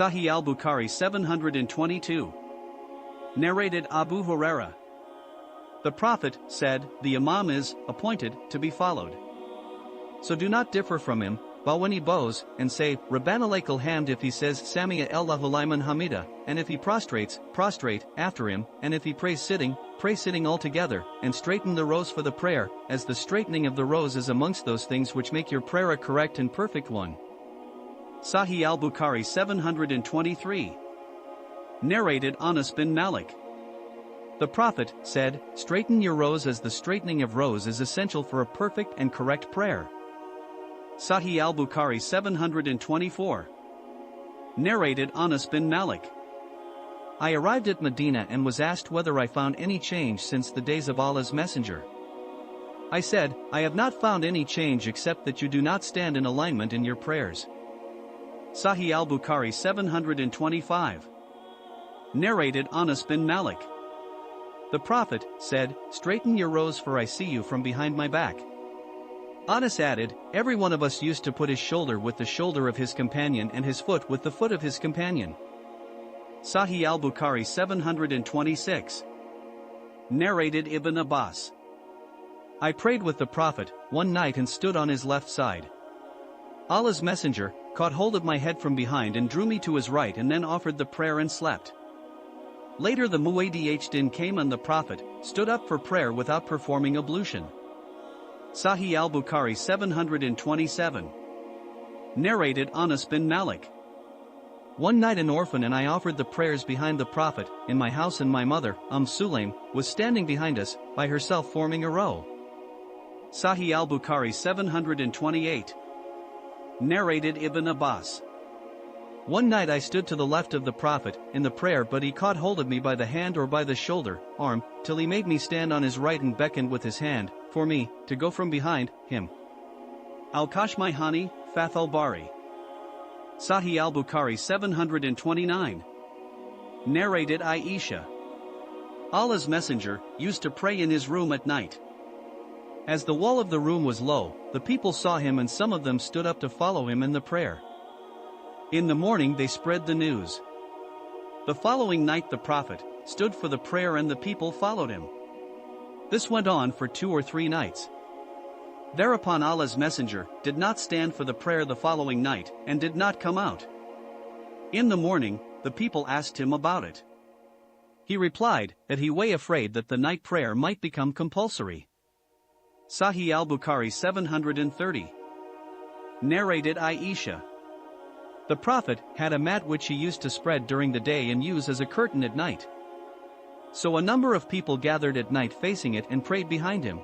Sahih al-Bukhari 722. Narrated Abu Huraira. The Prophet said, "The Imam is appointed to be followed. So do not differ from him, bow when he bows, and say, Rabbana lakal hamd if he says Sami'a Allahu liman hamida, and if he prostrates, prostrate after him, and if he prays sitting, pray sitting altogether, and straighten the rows for the prayer, as the straightening of the rows is amongst those things which make your prayer a correct and perfect one." Sahih al-Bukhari 723. Narrated Anas bin Malik. The Prophet said, "Straighten your rows as the straightening of rows is essential for a perfect and correct prayer." Sahih al-Bukhari 724. Narrated Anas bin Malik. I arrived at Medina and was asked whether I found any change since the days of Allah's Messenger. I said, "I have not found any change except that you do not stand in alignment in your prayers." Sahih al-Bukhari 725. Narrated Anas bin Malik. The Prophet said, "Straighten your rows for I see you from behind my back." Anas added, "Every one of us used to put his shoulder with the shoulder of his companion and his foot with the foot of his companion." Sahih al-Bukhari 726. Narrated Ibn Abbas. I prayed with the Prophet one night and stood on his left side. Allah's Messenger caught hold of my head from behind and drew me to his right and then offered the prayer and slept. Later the Mu'adhdin came and the Prophet stood up for prayer without performing ablution. Sahih al-Bukhari 727. Narrated Anas bin Malik. One night an orphan and I offered the prayers behind the Prophet in my house, and my mother, Sulaim, was standing behind us, by herself forming a row. Sahih al-Bukhari 728. Narrated Ibn Abbas. One night I stood to the left of the Prophet in the prayer, but he caught hold of me by the hand or by the shoulder, arm, till he made me stand on his right and beckoned with his hand for me to go from behind him. Al-Kashmihani, Fath al-Bari. Sahih al-Bukhari 729. Narrated Aisha. Allah's Messenger used to pray in his room at night. As the wall of the room was low, the people saw him and some of them stood up to follow him in the prayer. In the morning they spread the news. The following night the Prophet stood for the prayer and the people followed him. This went on for 2 or 3 nights. Thereupon Allah's Messenger did not stand for the prayer the following night and did not come out. In the morning, the people asked him about it. He replied that he was afraid that the night prayer might become compulsory. Sahih al-Bukhari 730. Narrated Aisha. The Prophet had a mat which he used to spread during the day and use as a curtain at night. So a number of people gathered at night facing it and prayed behind him.